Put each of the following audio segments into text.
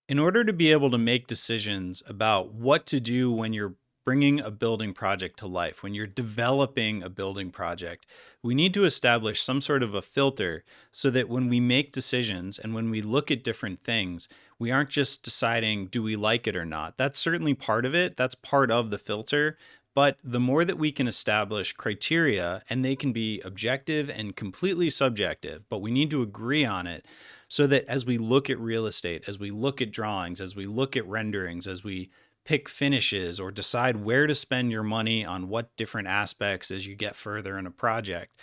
In order to be able to make decisions about what to do when you're bringing a building project to life, when you're developing a building project, we need to establish some sort of a filter so that when we make decisions and when we look at different things, we aren't just deciding, do we like it or not? That's certainly part of it. That's part of the filter. But the more that we can establish criteria, and they can be objective and completely subjective, but we need to agree on it so that as we look at real estate, as we look at drawings, as we look at renderings, as we pick finishes or decide where to spend your money on what different aspects as you get further in a project,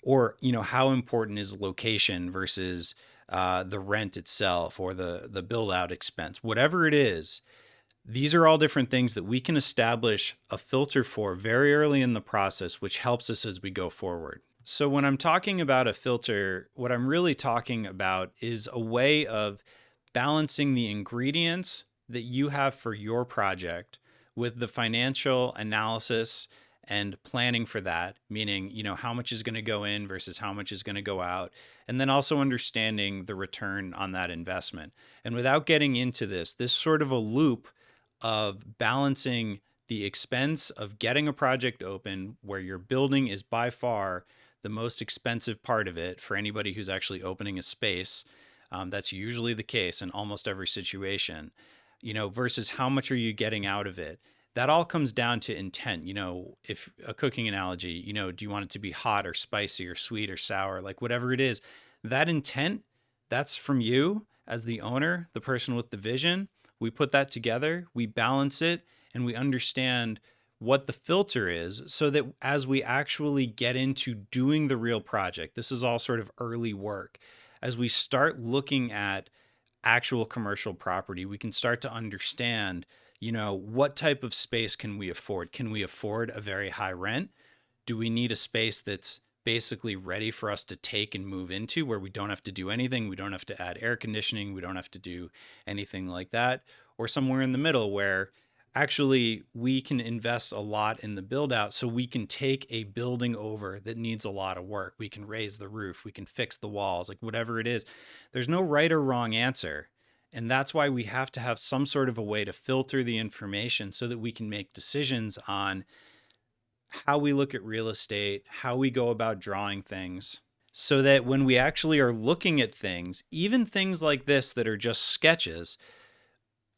or how important is location versus the rent itself or the build out expense, whatever it is. These are all different things that we can establish a filter for very early in the process, which helps us as we go forward. So, when I'm talking about a filter, what I'm really talking about is a way of balancing the ingredients that you have for your project with the financial analysis and planning for that, meaning, how much is going to go in versus how much is going to go out, and then also understanding the return on that investment. And without getting into this sort of a loop of balancing the expense of getting a project open, where your building is by far the most expensive part of it for anybody who's actually opening a space. That's usually the case in almost every situation, versus how much are you getting out of it? That all comes down to intent. If a cooking analogy, do you want it to be hot or spicy or sweet or sour, like whatever it is, that intent, that's from you as the owner, the person with the vision. We put that together, we balance it, and we understand what the filter is so that as we actually get into doing the real project, this is all sort of early work. As we start looking at actual commercial property, we can start to understand, what type of space can we afford? Can we afford a very high rent? Do we need a space that's basically ready for us to take and move into, where we don't have to do anything? We don't have to add air conditioning. We don't have to do anything like that. Or somewhere in the middle where actually we can invest a lot in the build out so we can take a building over that needs a lot of work. We can raise the roof, we can fix the walls, like whatever it is. There's no right or wrong answer. And that's why we have to have some sort of a way to filter the information so that we can make decisions on how we look at real estate, how we go about drawing things, so that when we actually are looking at things, even things like this that are just sketches,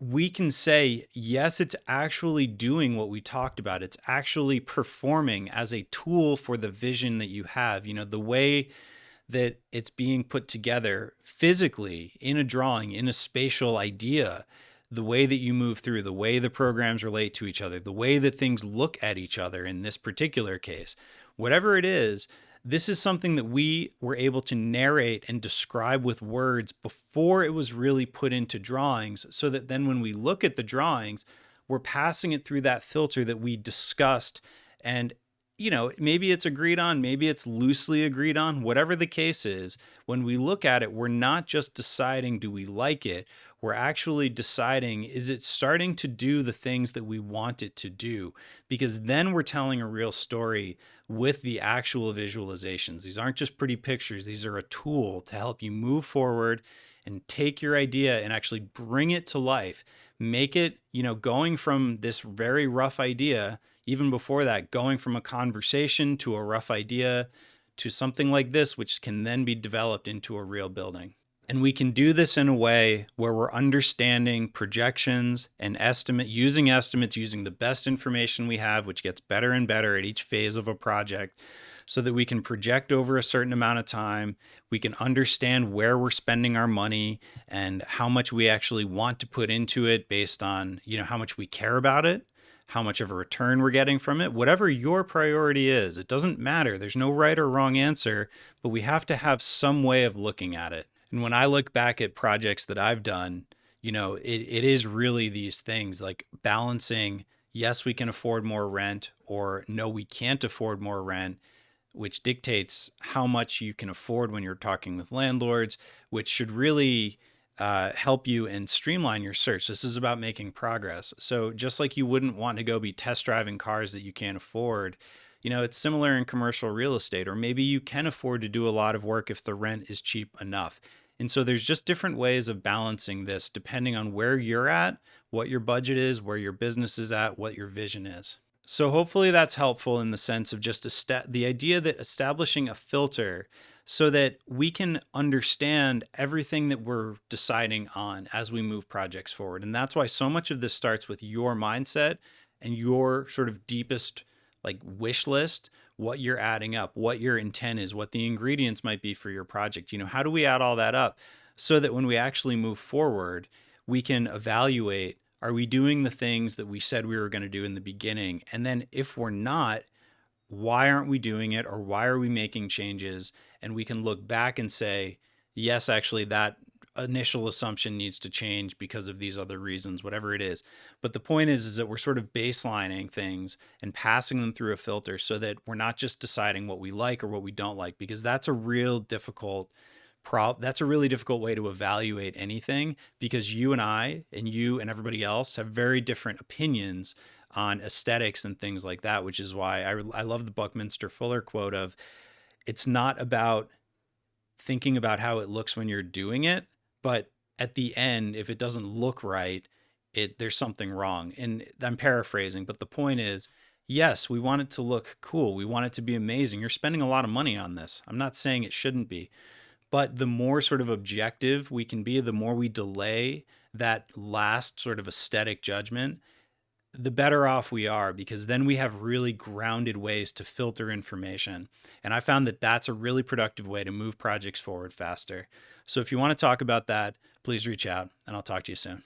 we can say, yes, it's actually doing what we talked about. It's actually performing as a tool for the vision that you have. The way that it's being put together physically in a drawing, in a spatial idea, the way that you move through, the way the programs relate to each other, the way that things look at each other in this particular case, whatever it is, this is something that we were able to narrate and describe with words before it was really put into drawings, so that then when we look at the drawings, we're passing it through that filter that we discussed. And maybe it's agreed on, maybe it's loosely agreed on, whatever the case is, when we look at it, we're not just deciding, do we like it? We're actually deciding, is it starting to do the things that we want it to do? Because then we're telling a real story with the actual visualizations. These aren't just pretty pictures. These are a tool to help you move forward and take your idea and actually bring it to life. Make it, going from this very rough idea, even before that, going from a conversation to a rough idea to something like this, which can then be developed into a real building. And we can do this in a way where we're understanding projections and using estimates, using the best information we have, which gets better and better at each phase of a project, so that we can project over a certain amount of time. We can understand where we're spending our money and how much we actually want to put into it based on, how much we care about it, how much of a return we're getting from it. Whatever your priority is, it doesn't matter. There's no right or wrong answer, but we have to have some way of looking at it. And when I look back at projects that I've done, it is really these things like balancing, yes, we can afford more rent, or no, we can't afford more rent, which dictates how much you can afford when you're talking with landlords, which should really help you and streamline your search. This is about making progress. So just like you wouldn't want to go be test driving cars that you can't afford, it's similar in commercial real estate. Or maybe you can afford to do a lot of work if the rent is cheap enough. And so there's just different ways of balancing this depending on where you're at, what your budget is, where your business is at, what your vision is. So hopefully that's helpful in the sense of just the idea that establishing a filter so that we can understand everything that we're deciding on as we move projects forward. And that's why so much of this starts with your mindset and your sort of deepest like wish list, what you're adding up, what your intent is, what the ingredients might be for your project. How do we add all that up so that when we actually move forward, we can evaluate, are we doing the things that we said we were going to do in the beginning? And then if we're not, why aren't we doing it, or why are we making changes? And we can look back and say, yes, actually that initial assumption needs to change because of these other reasons, whatever it is. But the point is that we're sort of baselining things and passing them through a filter so that we're not just deciding what we like or what we don't like, because that's a real difficult that's a really difficult way to evaluate anything, because you and I and you and everybody else have very different opinions on aesthetics and things like that, which is why I love the Buckminster Fuller quote of, it's not about thinking about how it looks when you're doing it, but at the end, if it doesn't look right, there's something wrong. And I'm paraphrasing, but the point is, yes, we want it to look cool. We want it to be amazing. You're spending a lot of money on this. I'm not saying it shouldn't be, but the more sort of objective we can be, the more we delay that last sort of aesthetic judgment, the better off we are, because then we have really grounded ways to filter information. And I found that that's a really productive way to move projects forward faster. So if you want to talk about that, please reach out and I'll talk to you soon.